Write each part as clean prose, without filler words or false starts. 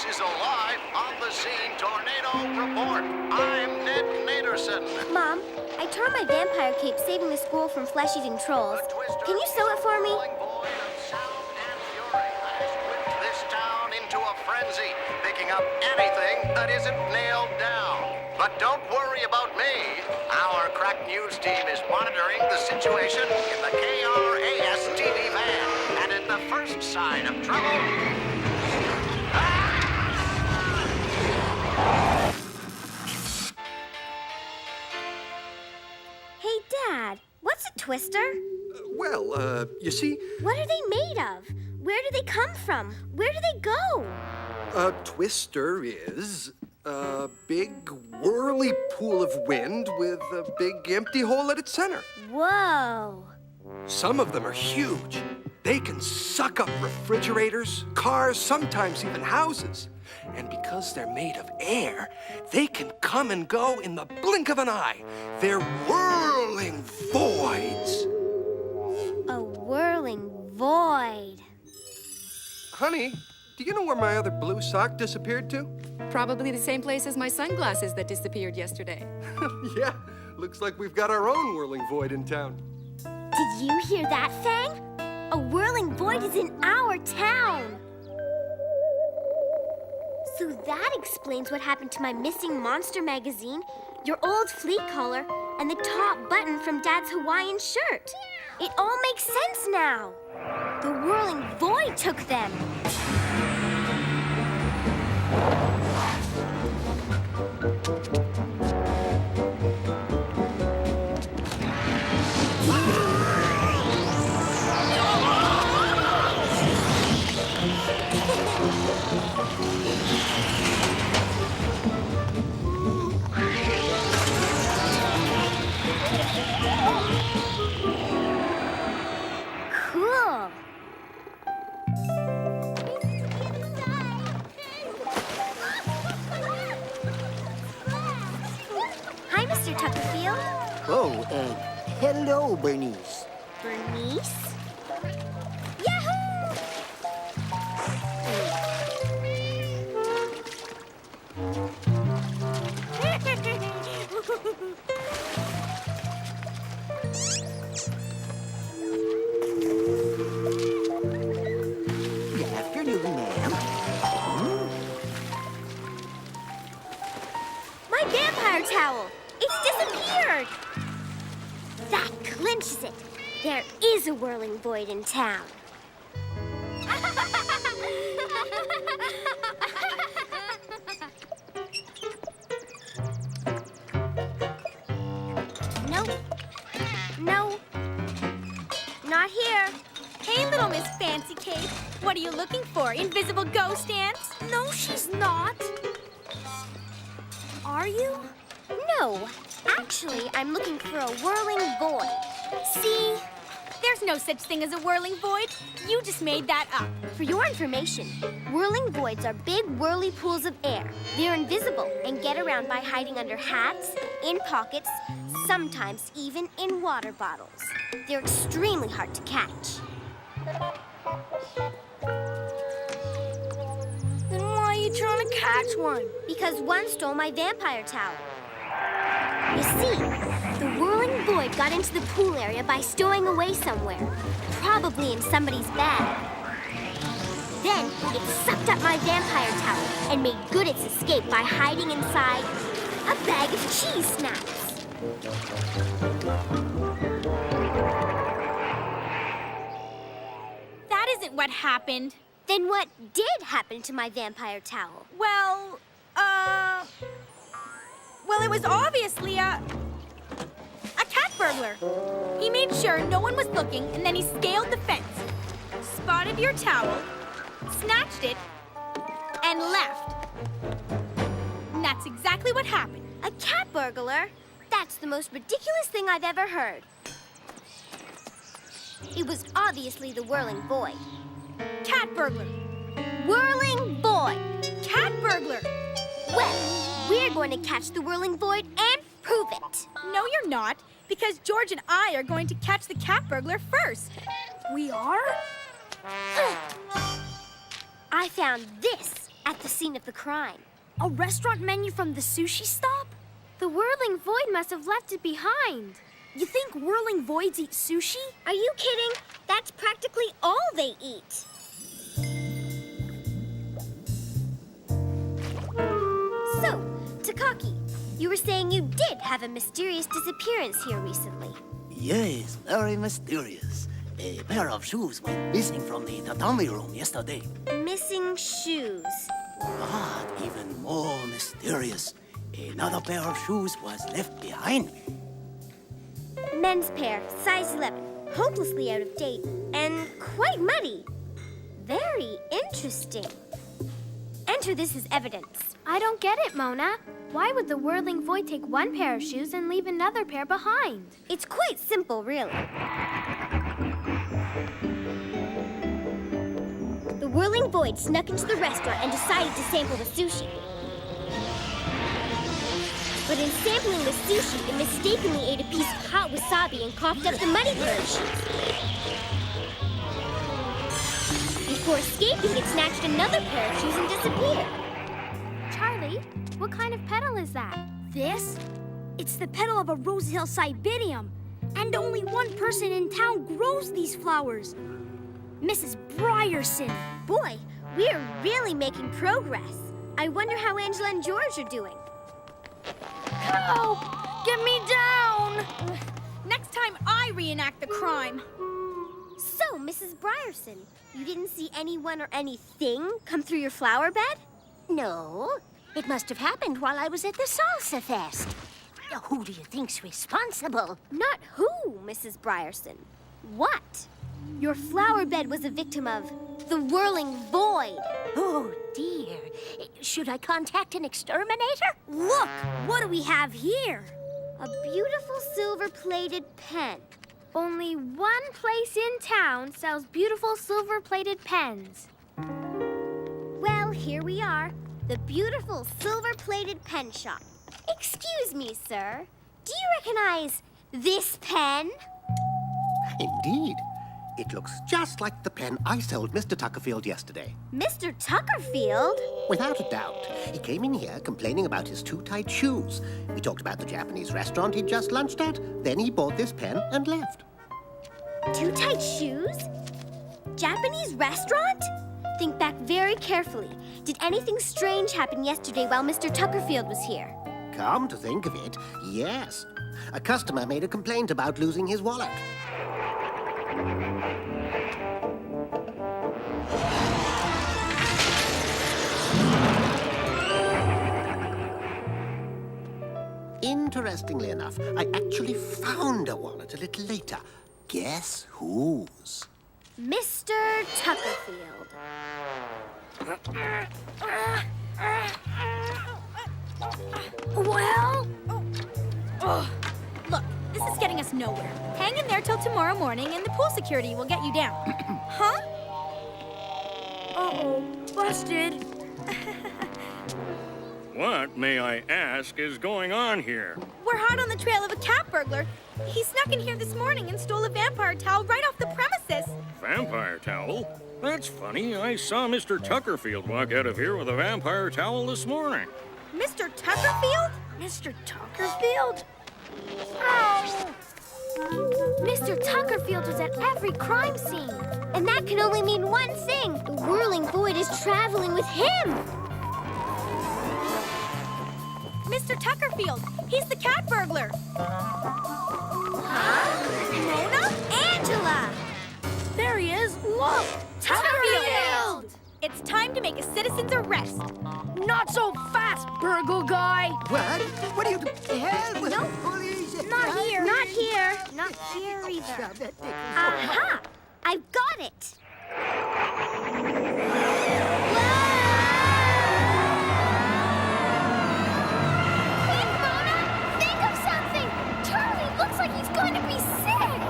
This is a live on-the-scene tornado report. I'm Ned Naderson. Mom, I tore my vampire cape saving the school from flesh-eating trolls. Can you sew it for me? This town into a frenzy, picking up anything that isn't nailed down. But don't worry about me. Our crack news team is monitoring the situation in the KRAS TV van. And at the first sign of trouble... Hey, Dad, what's a twister? You see... What are they made of? Where do they come from? Where do they go? A twister is a big, whirly pool of wind with a big, empty hole at its center. Whoa. Some of them are huge. They can suck up refrigerators, cars, sometimes even houses. And because they're made of air, they can come and go in the blink of an eye. They're whirling voids. A whirling void. Honey, do you know where my other blue sock disappeared to? Probably the same place as my sunglasses that disappeared yesterday. Yeah, looks like we've got our own whirling void in town. Did you hear that, Fang? A whirling void is in our town. So that explains what happened to my missing monster magazine, your old fleet collar, and the top button from Dad's Hawaiian shirt. It all makes sense now. The whirling void took them. Cool. Hi, Mr. Tuckerfield. Oh, hello, Bernice. Bernice? Yahoo! Good afternoon, ma'am. My vampire towel! It's disappeared! That clinches it. There is a whirling void in town. Nope. No. Not here. Hey, little Miss Fancy Cape. What are you looking for? Invisible ghost ants? No, she's not. Are you? No. Actually, I'm looking for a whirling void. See? There's no such thing as a whirling void. You just made that up. For your information, whirling voids are big whirly pools of air. They're invisible and get around by hiding under hats, in pockets, sometimes even in water bottles. They're extremely hard to catch. Then why are you trying to catch one? Because one stole my vampire towel. You see, the whirling void got into the pool area by stowing away somewhere, probably in somebody's bag. Then it sucked up my vampire towel and made good its escape by hiding inside a bag of cheese snacks. That isn't what happened. Then what did happen to my vampire towel? Well, it was obviously a cat burglar. He made sure no one was looking, and then he scaled the fence, spotted your towel, snatched it, and left. And that's exactly what happened. A cat burglar? That's the most ridiculous thing I've ever heard. It was obviously the whirling void. Cat burglar. Whirling void! Cat burglar. Well, we're going to catch the whirling void and prove it. No, you're not, because George and I are going to catch the cat burglar first. We are? I found this at the scene of the crime. A restaurant menu from the sushi stop? The whirling void must have left it behind. You think whirling voids eat sushi? Are you kidding? That's practically all they eat. So, Takaki, you were saying you did have a mysterious disappearance here recently. Yes, very mysterious. A pair of shoes went missing from the tatami room yesterday. Missing shoes. But even more mysterious, another pair of shoes was left behind me. Men's pair, size 11, hopelessly out of date, and quite muddy. Very interesting. Enter this as evidence. I don't get it, Mona. Why would the whirling void take one pair of shoes and leave another pair behind? It's quite simple, really. The whirling void snuck into the restaurant and decided to sample the sushi. But in sampling the sushi, it mistakenly ate a piece of hot wasabi and coughed up the muddy pair of shoes. Before escaping, it snatched another pair of shoes and disappeared. Charlie, what kind of petal is that? This? It's the petal of a rosehill cybinium. And only one person in town grows these flowers. Mrs. Brierson. Boy, we're really making progress. I wonder how Angela and George are doing. Help! Get me down! Next time I reenact the crime. So, Mrs. Brierson, you didn't see anyone or anything come through your flower bed? No, it must have happened while I was at the salsa fest. Who do you think's responsible? Not who, Mrs. Brierson. What? Your flower bed was a victim of the whirling void. Oh, dear. Should I contact an exterminator? Look, what do we have here? A beautiful silver-plated pen. Only one place in town sells beautiful silver-plated pens. Well, here we are. The beautiful silver-plated pen shop. Excuse me, sir. Do you recognize this pen? Indeed. It looks just like the pen I sold Mr. Tuckerfield yesterday. Mr. Tuckerfield? Without a doubt. He came in here complaining about his too tight shoes. We talked about the Japanese restaurant he'd just lunched at. Then he bought this pen and left. Too tight shoes? Japanese restaurant? Think back very carefully. Did anything strange happen yesterday while Mr. Tuckerfield was here? Come to think of it, yes. A customer made a complaint about losing his wallet. Interestingly enough, I actually found a wallet a little later. Guess whose? Mr. Tuckerfield. Well? Look, this is getting us nowhere. Hang in there till tomorrow morning and the pool security will get you down. Huh? Uh-oh, busted. What, may I ask, is going on here? We're hot on the trail of a cat burglar. He snuck in here this morning and stole a vampire towel right off the premises. Vampire towel? That's funny. I saw Mr. Tuckerfield walk out of here with a vampire towel this morning. Mr. Tuckerfield? Mr. Tuckerfield? Oh! Mr. Tuckerfield was at every crime scene. And that can only mean one thing. The whirling void is traveling with him. Mr. Tuckerfield, he's the cat burglar. Huh? Mona? Angela! There he is. Look! Tuckerfield! It's time to make a citizen's arrest. Not so fast, burgle guy. What? What are you doing? No. Police! Not here. Not here. Not here either. Aha! I've got it. Quick, Mona! Think of something! Charlie looks like he's going to be sick!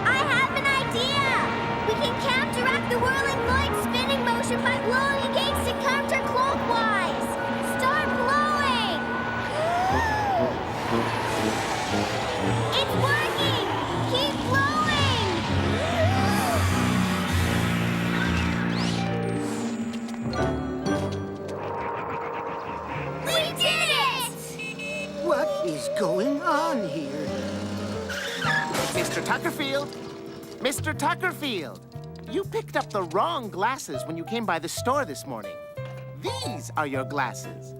I have an idea! We can counteract the whirling void spinning motion by blowing against it counterclockwise! Start blowing! It's working! Keep blowing! Mr. Tuckerfield! Mr. Tuckerfield! You picked up the wrong glasses when you came by the store this morning. These are your glasses.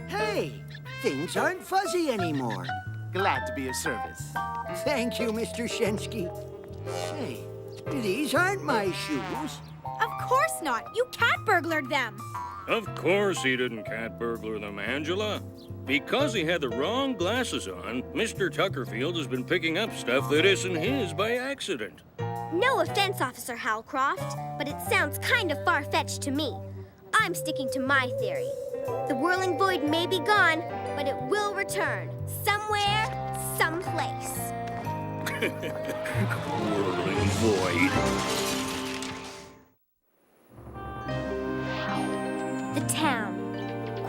Hey, things aren't fuzzy anymore. Glad to be of service. Thank you, Mr. Shensky. Say, these aren't my shoes. Of course not. You cat burglared them. Of course he didn't cat burglar them, Angela. Because he had the wrong glasses on, Mr. Tuckerfield has been picking up stuff that isn't his by accident. No offense, Officer Howlcroft, but it sounds kind of far-fetched to me. I'm sticking to my theory. The whirling void may be gone, but it will return. Somewhere, someplace. Whirling void. The town.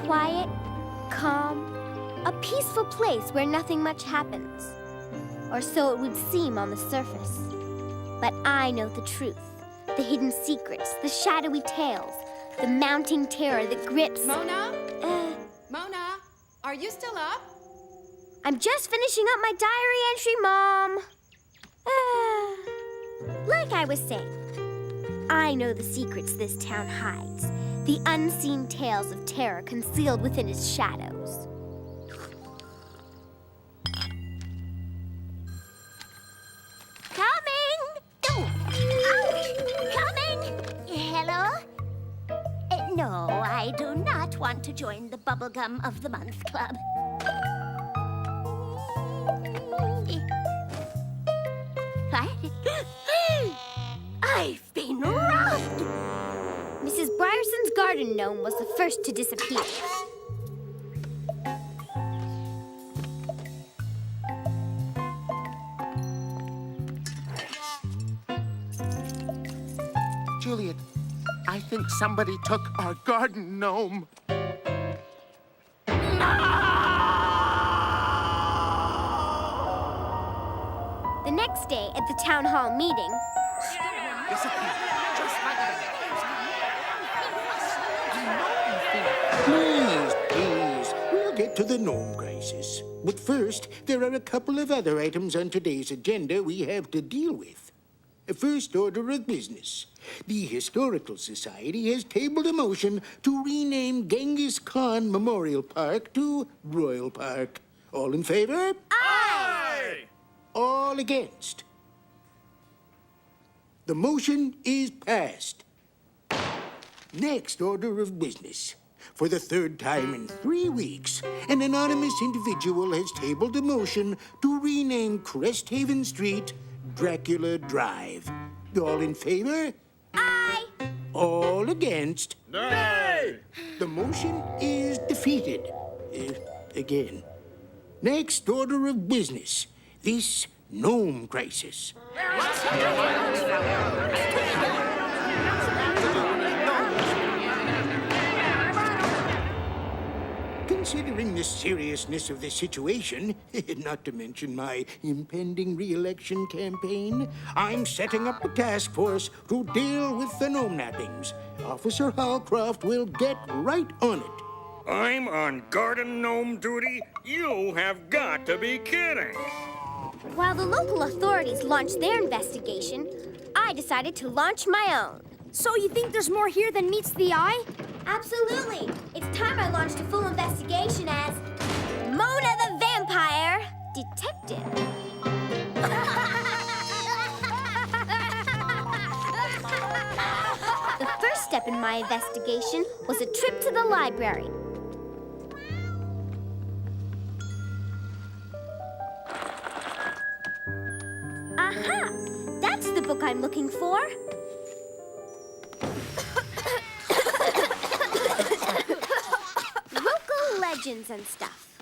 Quiet, calm, a peaceful place where nothing much happens. Or so it would seem on the surface. But I know the truth. The hidden secrets, the shadowy tales, the mounting terror that grips... Mona? Mona, are you still up? I'm just finishing up my diary entry, Mom. Like I was saying, I know the secrets this town hides, the unseen tales of terror concealed within its shadows. Coming! Oh, coming! Hello? No, I do not want to join the Bubblegum of the Month Club. I've been robbed! Mrs. Bryerson's garden gnome was the first to disappear. Juliet, I think somebody took our garden gnome. The next day at the town hall meeting, Please, we'll get to the gnome crisis. But first, there are a couple of other items on today's agenda we have to deal with. First order of business. The Historical Society has tabled a motion to rename Genghis Khan Memorial Park to Royal Park. All in favor? Aye! All against? The motion is passed. Next order of business. For the third time in 3 weeks, an anonymous individual has tabled a motion to rename Cresthaven Street Dracula Drive. All in favor? Aye! All against? Nay! The motion is defeated. Again. Next order of business. This gnome crisis. Considering the seriousness of the situation, not to mention my impending re-election campaign, I'm setting up a task force to deal with the gnome nappings. Officer Hallcroft will get right on it. I'm on garden gnome duty? You have got to be kidding! While the local authorities launched their investigation, I decided to launch my own. So you think there's more here than meets the eye? Absolutely. It's time I launched a full investigation as Mona the Vampire Detective. The first step in my investigation was a trip to the library. Aha! That's the book I'm looking for. Local legends and stuff.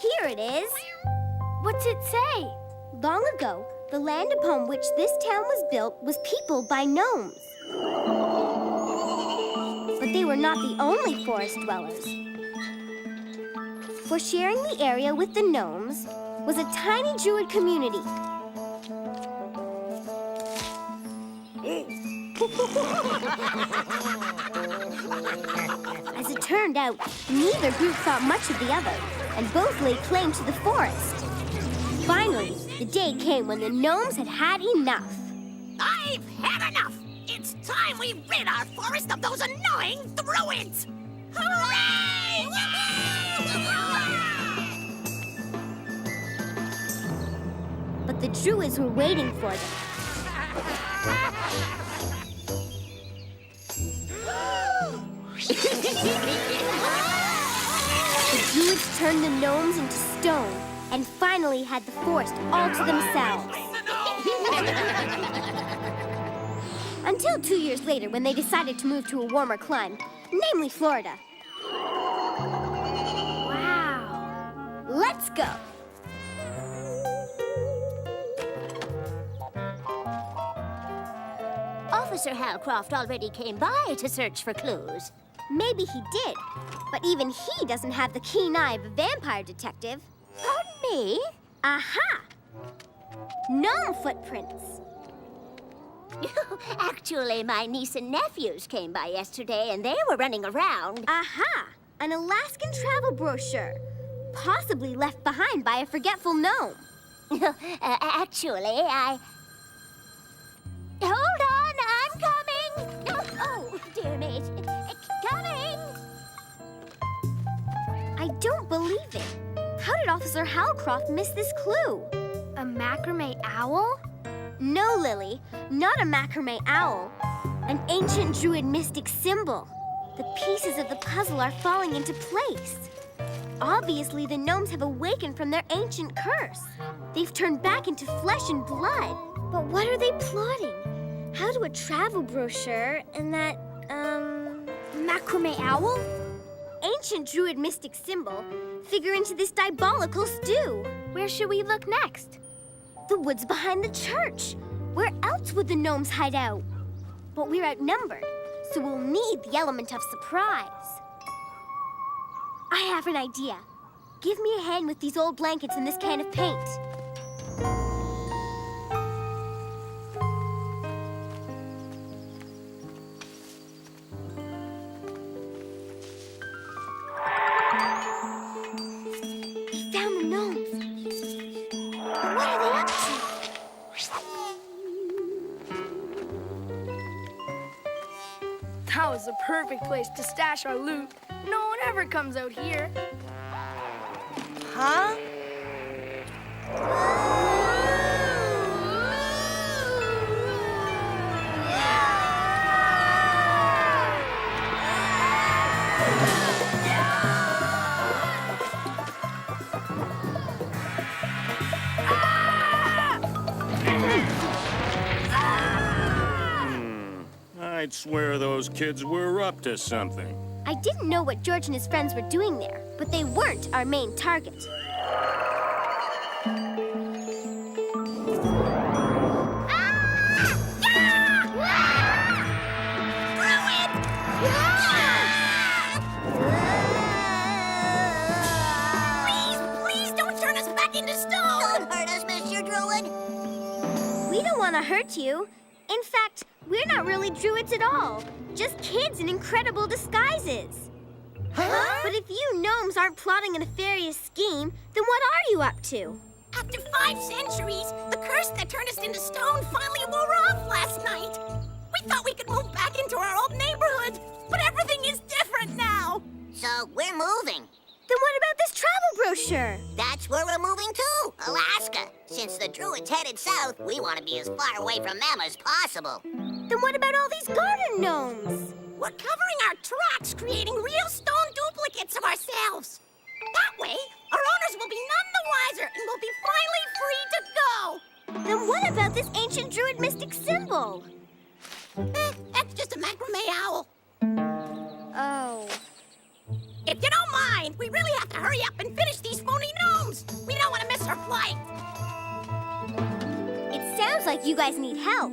Here it is. What's it say? Long ago, the land upon which this town was built was peopled by gnomes. But they were not the only forest dwellers. For sharing the area with the gnomes was a tiny druid community. As it turned out, neither group thought much of the other. and both laid claim to the forest. Finally, the day came when the gnomes had had enough. I've had enough! It's time we rid our forest of those annoying druids! Hooray! But the druids were waiting for them. The druids turned the gnomes into stone and finally had the forest all to themselves. Until 2 years later, when they decided to move to a warmer climate, namely Florida. Wow! Let's go! Officer Halcroft already came by to search for clues. Maybe he did, but even he doesn't have the keen eye of a vampire detective. Pardon me? Aha! Gnome footprints. Actually, my niece and nephews came by yesterday and they were running around. Aha! An Alaskan travel brochure. Possibly left behind by a forgetful gnome. Actually, Hold on, I'm coming! Oh, dear me. Coming! I don't believe it. How did Officer Halcroft miss this clue? A macrame owl? No, Lily, not a macrame owl. An ancient druid mystic symbol. The pieces of the puzzle are falling into place. Obviously, the gnomes have awakened from their ancient curse. They've turned back into flesh and blood. But what are they plotting? How do a travel brochure and that, macrame owl? Ancient druid mystic symbol figure into this diabolical stew? Where should we look next? The woods behind the church. Where else would the gnomes hide out? But we're outnumbered, so we'll need the element of surprise. I have an idea. Give me a hand with these old blankets and this can of paint. That was the perfect place to stash our loot. No one ever comes out here. Huh? I'd swear those kids were up to something. I didn't know what George and his friends were doing there, but they weren't our main target. Please don't turn us back into stone! Don't hurt us, Mr. Druid! We don't want to hurt you. In fact, we're not really druids at all. Just kids in incredible disguises. Huh? But if you gnomes aren't plotting a nefarious scheme, then what are you up to? After 5 centuries, the curse that turned us into stone finally wore off last night. We thought we could move back into our old neighborhood, but everything is different now. So we're moving. Then what about this travel brochure? That's where we're moving to, Alaska. Since the druids headed south, we want to be as far away from them as possible. Then what about all these garden gnomes? We're covering our tracks, creating real stone duplicates of ourselves. That way, our owners will be none the wiser and will be finally free to go. Then what about this ancient druid mystic symbol? That's just a macrame owl. Oh. If you don't mind, we really have to hurry up and finish these phony gnomes. We don't want to miss our flight. It sounds like you guys need help.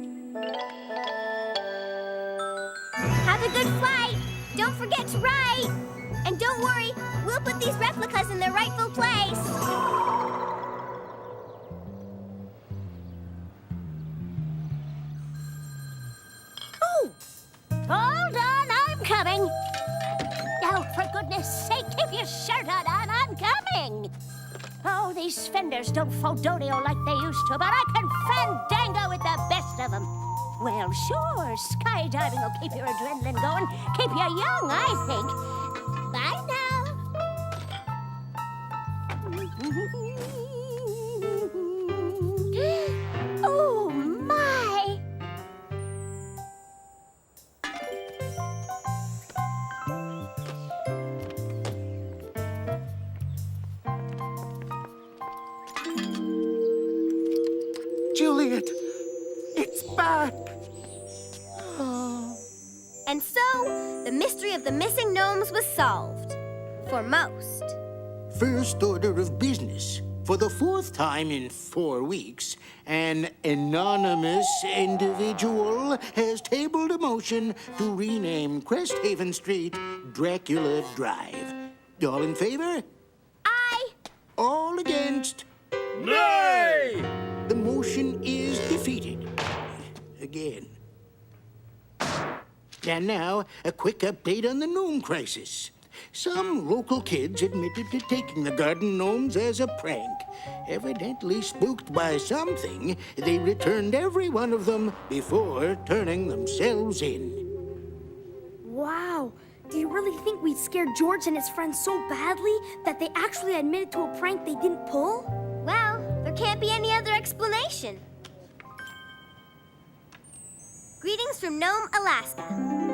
Have a good flight. Don't forget to write. And don't worry, we'll put these replicas in their rightful place. Oh! Hold on, I'm coming. Oh, for goodness sake, keep your shirt on, I'm coming. Oh, these fenders don't fodonio like they used to, but I can fandango with the best of them. Well, sure, skydiving will keep your adrenaline going, keep you young, I think. Bye now. Oh, my. Juliet, it's back. And so, the mystery of the missing gnomes was solved. For most. First order of business. For the fourth time in 4 weeks, an anonymous individual has tabled a motion to rename Cresthaven Street Dracula Drive. All in favor? Aye. All against? Nay! The motion is defeated. Again. And now, a quick update on the gnome crisis. Some local kids admitted to taking the garden gnomes as a prank. Evidently spooked by something, they returned every one of them before turning themselves in. Wow. Do you really think we scared George and his friends so badly that they actually admitted to a prank they didn't pull? Well, there can't be any other explanation. Greetings from Nome, Alaska.